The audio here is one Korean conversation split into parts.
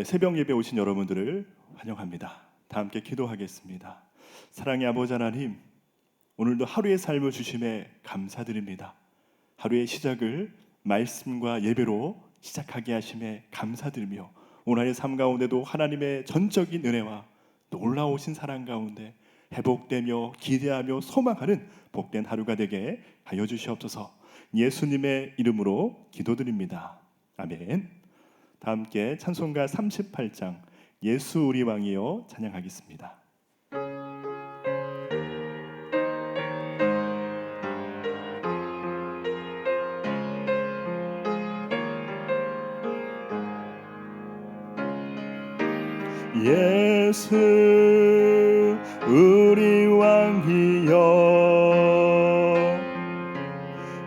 새벽 예배 오신 여러분들을 환영합니다. 다 함께 기도하겠습니다. 사랑의 아버지 하나님, 오늘도 하루의 삶을 주심에 감사드립니다. 하루의 시작을 말씀과 예배로 시작하게 하심에 감사드리며 오늘의 삶 가운데도 하나님의 전적인 은혜와 놀라우신 사랑 가운데 회복되며 기대하며 소망하는 복된 하루가 되게 하여 주시옵소서. 예수님의 이름으로 기도드립니다. 아멘. 다 함께 찬송가 38장 예수 우리 왕이여 찬양하겠습니다. 예수 우리 왕이여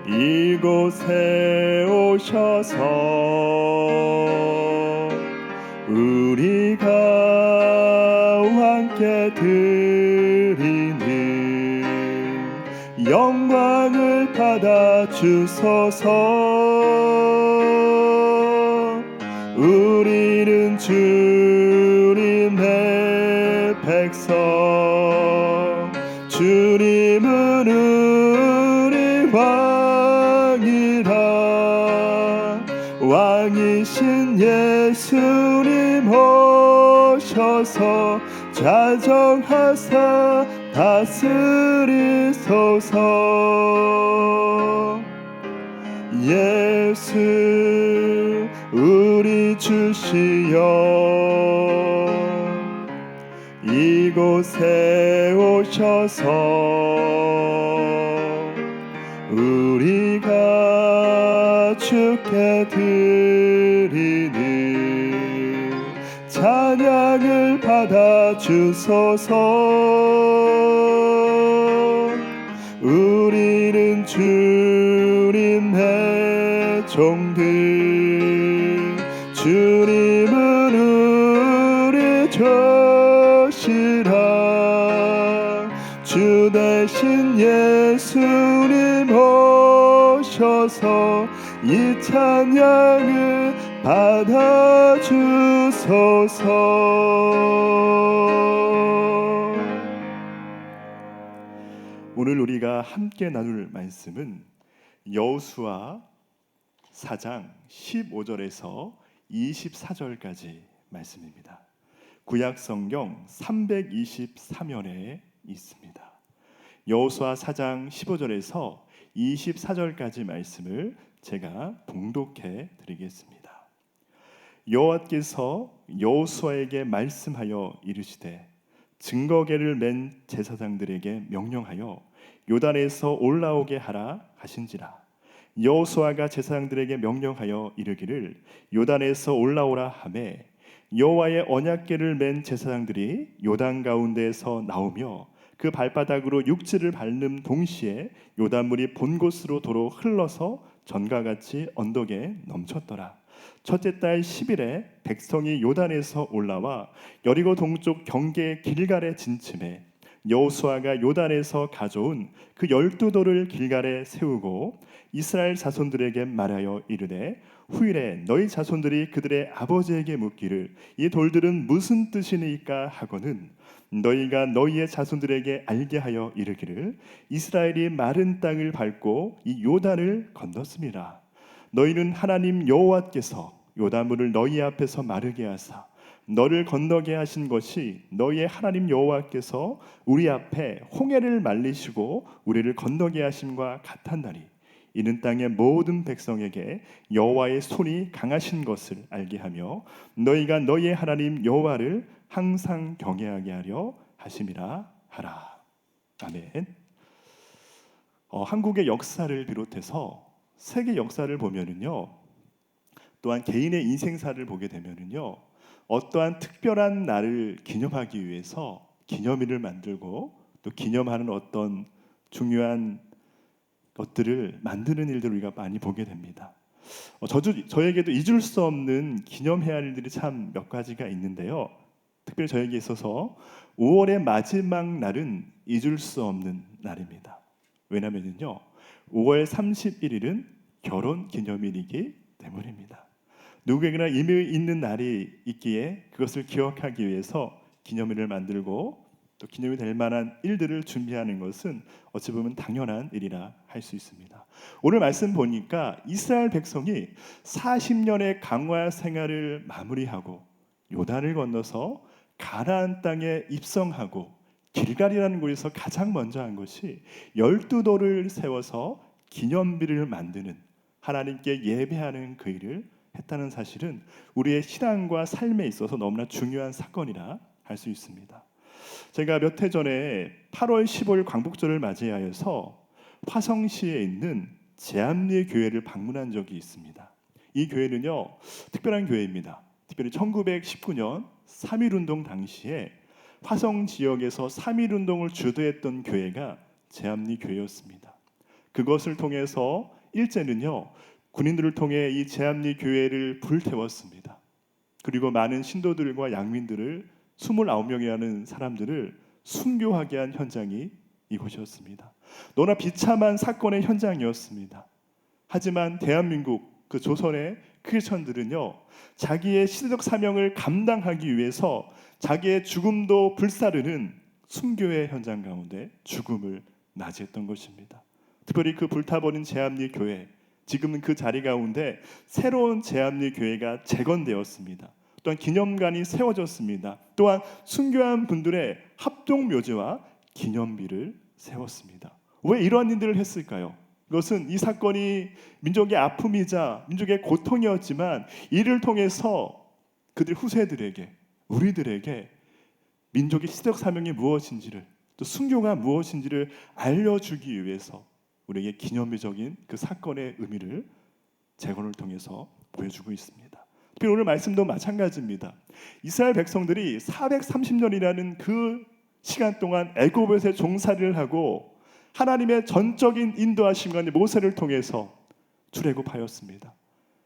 이곳에 오셔서 우리가 함께 드리는 영광을 받아 주소서. 우리는 주님의 백성, 주님은 우리 왕이라. 왕이신 예수님 오셔서 자정하사 다스리소서. 예수 우리 주시여 이곳에 오셔서 우리가 주께 드리는 찬양을 받아 주소서. 우리는 주님의 종들, 주님은 우리 주시라. 주 대신 예수님 오셔서 이 찬양을 받아 주소서. 오늘 우리가 함께 나눌 말씀은 여호수아 4장 15절에서 24절까지 말씀입니다. 구약 성경 323면에 있습니다. 여호수아 4장 15절에서 24절까지 말씀을 제가 봉독해 드리겠습니다. 여호와께서 여호수아에게 말씀하여 이르시되 증거궤를 맨 제사장들에게 명령하여 요단에서 올라오게 하라 하신지라. 여호수아가 제사장들에게 명령하여 이르기를 요단에서 올라오라 하매 여호와의 언약궤를 맨 제사장들이 요단 가운데에서 나오며 그 발바닥으로 육지를 밟는 동시에 요단물이 본 곳으로 도로 흘러서 전과 같이 언덕에 넘쳤더라. 첫째 달 10일에 백성이 요단에서 올라와 여리고 동쪽 경계 길갈에 진침해 여호수아가 요단에서 가져온 그 12돌을 길갈에 세우고 이스라엘 자손들에게 말하여 이르되 후일에 너희 자손들이 그들의 아버지에게 묻기를 이 돌들은 무슨 뜻이니까 하거늘 너희가 너희의 자손들에게 알게 하여 이르기를 이스라엘이 마른 땅을 밟고 이 요단을 건넜음이라. 너희는 하나님 여호와께서 요단물을 너희 앞에서 마르게 하사 너를 건너게 하신 것이 너희의 하나님 여호와께서 우리 앞에 홍해를 말리시고 우리를 건너게 하심과 같았나니 이는 땅의 모든 백성에게 여호와의 손이 강하신 것을 알게 하며 너희가 너희의 하나님 여호와를 항상 경외하게 하려 하심이라 하라. 아멘. 한국의 역사를 비롯해서 세계 역사를 보면은요, 또한 개인의 인생사를 보게 되면은요, 어떠한 특별한 날을 기념하기 위해서 기념일을 만들고 또 기념하는 어떤 중요한 것들을 만드는 일들을 우리가 많이 보게 됩니다. 저에게도 잊을 수 없는 기념해야 할 일들이 참 몇 가지가 있는데요. 특별히 저에게 있어서 5월의 마지막 날은 잊을 수 없는 날입니다. 왜냐면요, 5월 31일은 결혼 기념일이기 때문입니다. 누구에게나 의미 있는 날이 있기에 그것을 기억하기 위해서 기념일을 만들고 또 기념이 될 만한 일들을 준비하는 것은 어찌 보면 당연한 일이라 할 수 있습니다. 오늘 말씀 보니까 이스라엘 백성이 40년의 강화 생활을 마무리하고 요단을 건너서 가나안 땅에 입성하고 길갈이라는 곳에서 가장 먼저 한 것이 12돌을 세워서 기념비를 만드는, 하나님께 예배하는 그 일을 했다는 사실은 우리의 신앙과 삶에 있어서 너무나 중요한 사건이라 할 수 있습니다. 제가 몇 해 전에 8월 15일 광복절을 맞이하여서 화성시에 있는 제암리 교회를 방문한 적이 있습니다. 이 교회는요, 특별한 교회입니다. 특별히 1919년 3.1운동 당시에 화성 지역에서 3.1운동을 주도했던 교회가 제암리 교회였습니다. 그것을 통해서 일제는요, 군인들을 통해 이 제암리 교회를 불태웠습니다. 그리고 많은 신도들과 양민들을 29명이라는 사람들을 순교하게 한 현장이 이곳이었습니다. 너무나 비참한 사건의 현장이었습니다. 하지만 대한민국 그 조선의 크리스천들은요, 자기의 시대적 사명을 감당하기 위해서 자기의 죽음도 불사르는 순교의 현장 가운데 죽음을 맞이했던 것입니다. 특별히 그 불타버린 제암리 교회, 지금은 그 자리 가운데 새로운 제암리 교회가 재건되었습니다. 또한 기념관이 세워졌습니다. 또한 순교한 분들의 합동묘지와 기념비를 세웠습니다. 왜 이러한 일들을 했을까요? 그것은 이 사건이 민족의 아픔이자 민족의 고통이었지만 이를 통해서 그들 후세들에게, 우리들에게 민족의 시대적 사명이 무엇인지를, 또 순교가 무엇인지를 알려주기 위해서 우리에게 기념비적인 그 사건의 의미를 재건을 통해서 보여주고 있습니다. 특히 오늘 말씀도 마찬가지입니다. 이스라엘 백성들이 430년이라는 그 시간 동안 애굽에서 종살이를 하고 하나님의 전적인 인도하심과 모세를 통해서 출애굽하였습니다.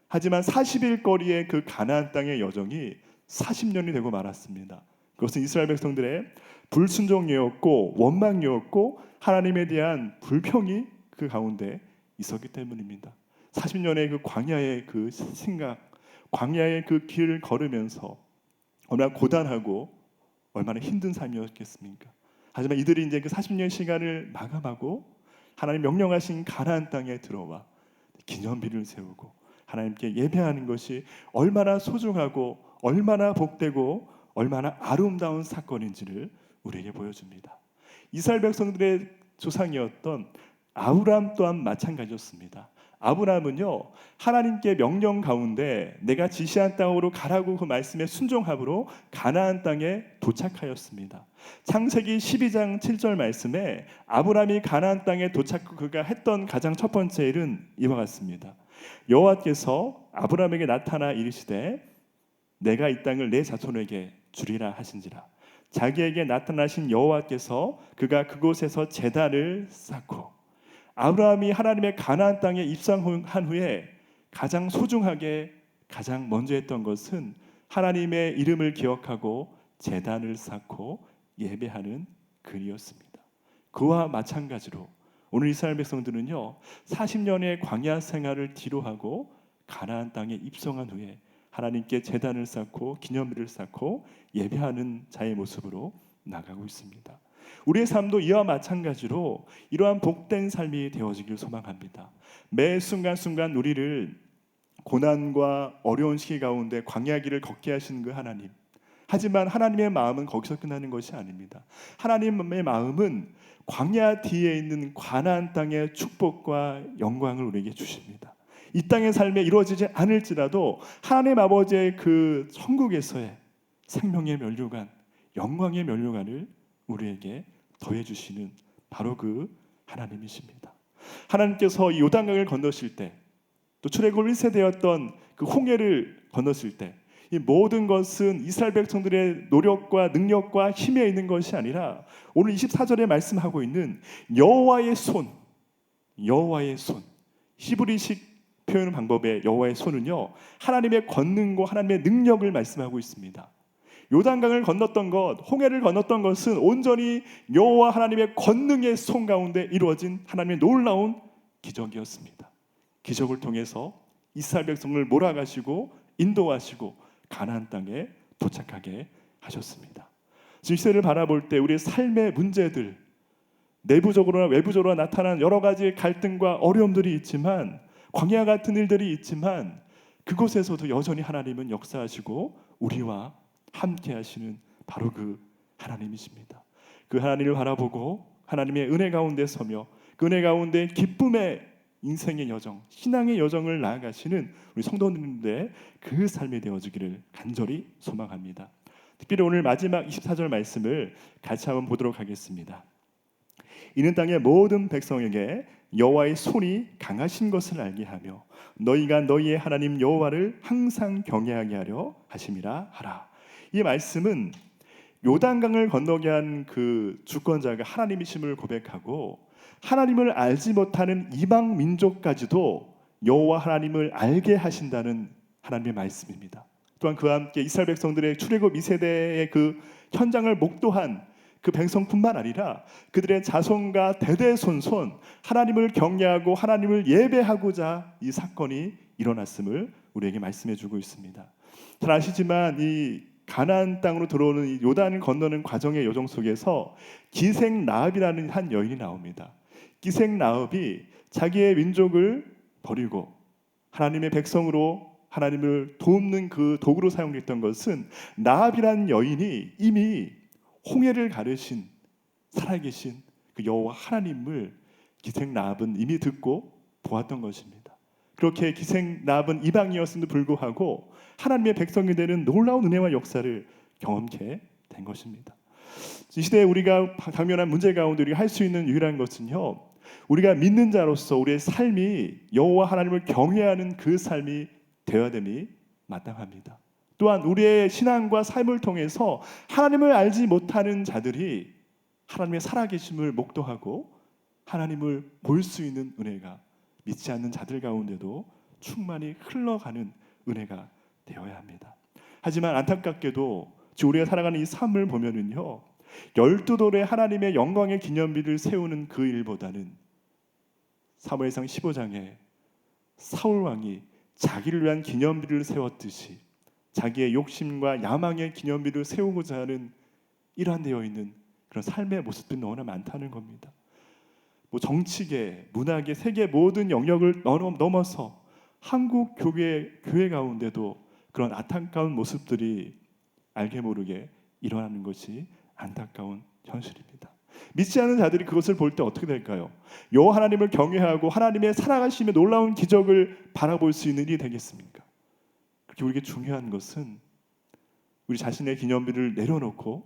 하지만 40일 거리의 그 가나안 땅의 여정이 40년이 되고 말았습니다. 그것은 이스라엘 백성들의 불순종이었고 원망이었고 하나님에 대한 불평이 그 가운데 있었기 때문입니다. 40년의 그 광야의 그 생각, 광야의 그 길을 걸으면서 얼마나 고단하고 얼마나 힘든 삶이었겠습니까? 하지만 이들이 이제 그 40년 시간을 마감하고 하나님 명령하신 가나안 땅에 들어와 기념비를 세우고 하나님께 예배하는 것이 얼마나 소중하고 얼마나 복되고 얼마나 아름다운 사건인지를 우리에게 보여줍니다. 이스라엘 백성들의 조상이었던 아브람 또한 마찬가지였습니다. 아브라함은요, 하나님께 명령 가운데 내가 지시한 땅으로 가라고 그 말씀에 순종함으로 가나안 땅에 도착하였습니다. 창세기 12장 7절 말씀에 아브라함이 가나안 땅에 도착 그가 했던 가장 첫 번째 일은 이와 같습니다. 여호와께서 아브라함에게 나타나 이르시되 내가 이 땅을 내 자손에게 주리라 하신지라. 자기에게 나타나신 여호와께서 그가 그곳에서 제단을 쌓고, 아브라함이 하나님의 가나안 땅에 입성한 후에 가장 소중하게 가장 먼저 했던 것은 하나님의 이름을 기억하고 제단을 쌓고 예배하는 글이었습니다. 그와 마찬가지로 오늘 이스라엘 백성들은요, 40년의 광야 생활을 뒤로하고 가나안 땅에 입성한 후에 하나님께 제단을 쌓고 기념비를 쌓고 예배하는 자의 모습으로 나가고 있습니다. 우리의 삶도 이와 마찬가지로 이러한 복된 삶이 되어지길 소망합니다. 매 순간순간 우리를 고난과 어려운 시기 가운데 광야 길을 걷게 하시는 그 하나님, 하지만 하나님의 마음은 거기서 끝나는 것이 아닙니다. 하나님의 마음은 광야 뒤에 있는 가나안 땅의 축복과 영광을 우리에게 주십니다. 이 땅의 삶에 이루어지지 않을지라도 하나님 아버지의 그 천국에서의 생명의 면류관, 영광의 면류관을 우리에게 더해주시는 바로 그 하나님이십니다. 하나님께서 이 요단강을 건너실 때, 또 출애굽 1세대였던 그 홍해를 건넜을 때, 이 모든 것은 이스라엘 백성들의 노력과 능력과 힘에 있는 것이 아니라 오늘 24절에 말씀하고 있는 여호와의 손, 여호와의 손, 히브리식 표현 방법의 여호와의 손은요, 하나님의 권능과 하나님의 능력을 말씀하고 있습니다. 요단강을 건넜던 것, 홍해를 건넜던 것은 온전히 여호와 하나님의 권능의 손 가운데 이루어진 하나님의 놀라운 기적이었습니다. 기적을 통해서 이스라엘 백성을 몰아가시고 인도하시고 가나안 땅에 도착하게 하셨습니다. 이 시대를 바라볼 때 우리의 삶의 문제들, 내부적으로나 외부적으로 나타난 여러 가지 갈등과 어려움들이 있지만, 광야 같은 일들이 있지만, 그곳에서도 여전히 하나님은 역사하시고 우리와 함께 하시는 바로 그 하나님이십니다. 그 하나님을 바라보고 하나님의 은혜 가운데 서며 그 은혜 가운데 기쁨의 인생의 여정, 신앙의 여정을 나아가시는 우리 성도님들의 그 삶이 되어주기를 간절히 소망합니다. 특별히 오늘 마지막 24절 말씀을 같이 한번 보도록 하겠습니다. 이는 땅의 모든 백성에게 여호와의 손이 강하신 것을 알게 하며 너희가 너희의 하나님 여호와를 항상 경외하게 하려 하심이라 하라. 이 말씀은 요단강을 건너게 한 그 주권자가 하나님이심을 고백하고 하나님을 알지 못하는 이방 민족까지도 여호와 하나님을 알게 하신다는 하나님의 말씀입니다. 또한 그와 함께 이스라엘 백성들의 출애굽 2세대의 그 현장을 목도한 그 백성뿐만 아니라 그들의 자손과 대대손손 하나님을 경외하고 하나님을 예배하고자 이 사건이 일어났음을 우리에게 말씀해 주고 있습니다. 잘 아시지만 이 가나안 땅으로 들어오는 이 요단을 건너는 과정의 여정 속에서 기생 라합이라는 한 여인이 나옵니다. 기생 라합이 자기의 민족을 버리고 하나님의 백성으로 하나님을 돕는 그 도구로 사용됐던 것은 라합이라는 여인이 이미 홍해를 가르신 살아계신 그 여호와 하나님을 기생 라합은 이미 듣고 보았던 것입니다. 그렇게 기생 라합은 이방이었음에도 불구하고 하나님의 백성이 되는 놀라운 은혜와 역사를 경험케 된 것입니다. 이 시대에 우리가 당면한 문제 가운데 우리가 할 수 있는 유일한 것은요, 우리가 믿는 자로서 우리의 삶이 여호와 하나님을 경외하는 그 삶이 되어야 됨이 마땅합니다. 또한 우리의 신앙과 삶을 통해서 하나님을 알지 못하는 자들이 하나님의 살아계심을 목도하고 하나님을 볼 수 있는 은혜가 믿지 않는 자들 가운데도 충만히 흘러가는 은혜가 되어야 합니다. 하지만 안타깝게도 우리가 살아가는 이 삶을 보면은요, 12돌의 하나님의 영광의 기념비를 세우는 그 일보다는 사무엘상 15장에 사울 왕이 자기를 위한 기념비를 세웠듯이 자기의 욕심과 야망의 기념비를 세우고자 하는 일환되어 있는 그런 삶의 모습들이 너무나 많다는 겁니다. 정치계, 문화계, 세계 모든 영역을 넘어서 한국 교회 가운데도 그런 안타까운 모습들이 알게 모르게 일어나는 것이 안타까운 현실입니다. 믿지 않는 자들이 그것을 볼 때 어떻게 될까요? 여호와 하나님을 경외하고 하나님의 살아가심의 놀라운 기적을 바라볼 수 있는 일이 되겠습니까? 그렇게 우리에게 중요한 것은 우리 자신의 기념비를 내려놓고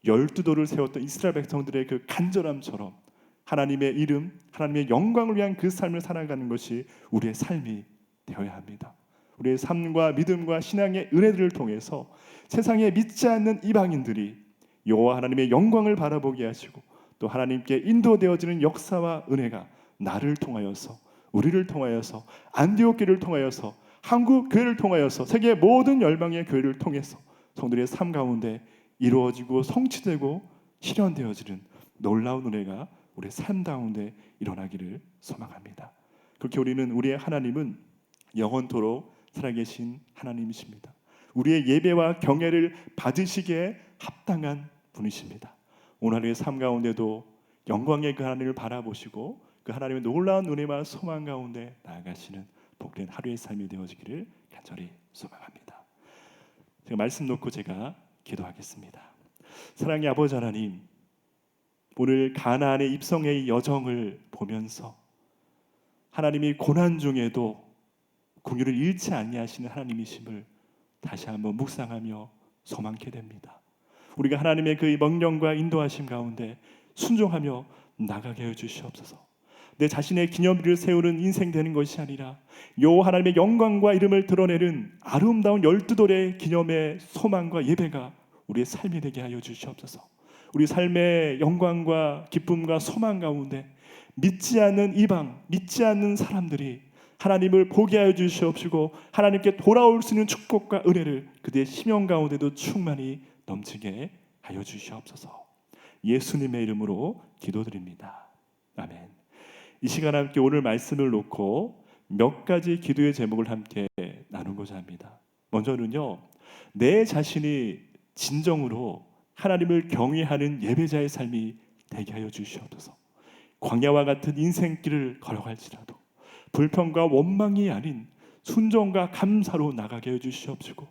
12돌을 세웠던 이스라엘 백성들의 그 간절함처럼 하나님의 이름, 하나님의 영광을 위한 그 삶을 살아가는 것이 우리의 삶이 되어야 합니다. 우리의 삶과 믿음과 신앙의 은혜들을 통해서 세상에 믿지 않는 이방인들이 여호와 하나님의 영광을 바라보게 하시고 또 하나님께 인도되어지는 역사와 은혜가 나를 통하여서, 우리를 통하여서, 안디옥 교회를 통하여서, 한국 교회를 통하여서, 세계 모든 열방의 교회를 통해서 성도들의 삶 가운데 이루어지고 성취되고 실현되어지는 놀라운 은혜가 우리의 삶 가운데 일어나기를 소망합니다. 그렇게 우리의 하나님은 영원토록 살아계신 하나님이십니다. 우리의 예배와 경외를 받으시기에 합당한 분이십니다. 오늘 하루의 삶 가운데도 영광의 그 하나님을 바라보시고 그 하나님의 놀라운 은혜와 소망 가운데 나아가시는 복된 하루의 삶이 되어지기를 간절히 소망합니다. 제가 말씀 놓고 제가 기도하겠습니다. 사랑의 아버지 하나님, 오늘 가나안의 입성의 여정을 보면서 하나님이 고난 중에도 긍휼을 잃지 아니하시는 하나님이심을 다시 한번 묵상하며 소망케 됩니다. 우리가 하나님의 그 명령과 인도하심 가운데 순종하며 나가게 해 주시옵소서. 내 자신의 기념비를 세우는 인생 되는 것이 아니라 여호와 하나님의 영광과 이름을 드러내는 아름다운 12돌의 기념의 소망과 예배가 우리의 삶이 되게 하여 주시옵소서. 우리 삶의 영광과 기쁨과 소망 가운데 믿지 않는 이방, 믿지 않는 사람들이 하나님을 보게 하여 주시옵시고 하나님께 돌아올 수 있는 축복과 은혜를 그들의 심령 가운데도 충만히 넘치게 하여 주시옵소서. 예수님의 이름으로 기도드립니다. 아멘. 이 시간 함께 오늘 말씀을 놓고 몇 가지 기도의 제목을 함께 나누고자 합니다. 먼저는요, 내 자신이 진정으로 하나님을 경외하는 예배자의 삶이 되게 하여 주시옵소서. 광야와 같은 인생길을 걸어갈지라도 불평과 원망이 아닌 순종과 감사로 나가게 해주시옵시고,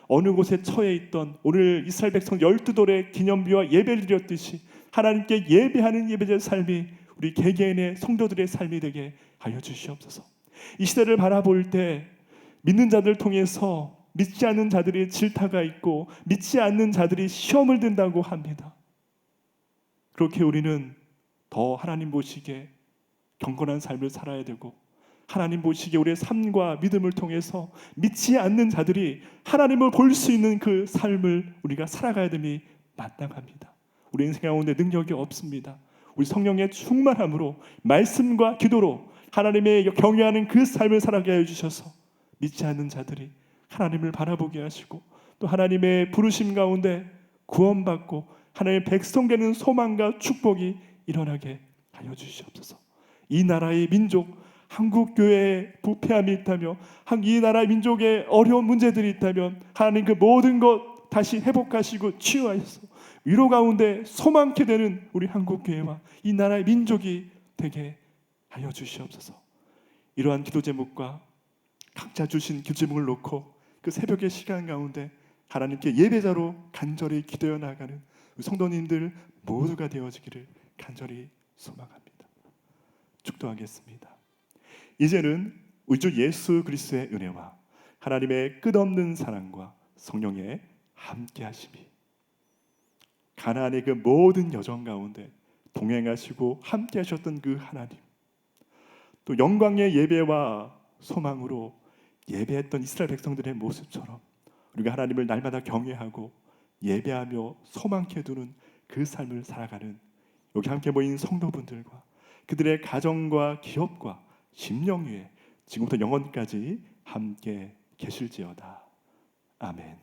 어느 곳에 처해 있던 오늘 이스라엘 백성 12돌의 기념비와 예배를 드렸듯이 하나님께 예배하는 예배자의 삶이 우리 개개인의 성도들의 삶이 되게 하여 주시옵소서. 이 시대를 바라볼 때 믿는 자들 통해서 믿지 않는 자들이 질타가 있고 믿지 않는 자들이 시험을 든다고 합니다. 그렇게 우리는 더 하나님 보시기에 경건한 삶을 살아야 되고, 하나님 보시기에 우리의 삶과 믿음을 통해서 믿지 않는 자들이 하나님을 볼 수 있는 그 삶을 우리가 살아가야 됨이 마땅합니다. 우리 인생 가운데 능력이 없습니다. 우리 성령의 충만함으로 말씀과 기도로 하나님의 경외하는 그 삶을 살아가게 해주셔서 믿지 않는 자들이 하나님을 바라보게 하시고, 또 하나님의 부르심 가운데 구원받고 하나님의 백성 되는 소망과 축복이 일어나게 하여 주시옵소서. 이 나라의 민족 한국교회에 부패함이 있다며, 이 나라 민족에 어려운 문제들이 있다면 하나님 그 모든 것 다시 회복하시고 치유하셔서 위로 가운데 소망케 되는 우리 한국교회와 이 나라의 민족이 되게 하여 주시옵소서. 이러한 기도 제목과 각자 주신 기도 제목을 놓고 그 새벽의 시간 가운데 하나님께 예배자로 간절히 기도해 나가는 성도님들 모두가 되어지기를 간절히 소망합니다. 축도하겠습니다. 이제는 우리 주 예수 그리스도의 은혜와 하나님의 끝없는 사랑과 성령의 함께하심이 가나안의 그 모든 여정 가운데 동행하시고 함께하셨던 그 하나님, 또 영광의 예배와 소망으로 예배했던 이스라엘 백성들의 모습처럼 우리가 하나님을 날마다 경외하고 예배하며 소망케 두는 그 삶을 살아가는 여기 함께 모인 성도분들과 그들의 가정과 기업과 심령 위에 지금부터 영원까지 함께 계실지어다. 아멘.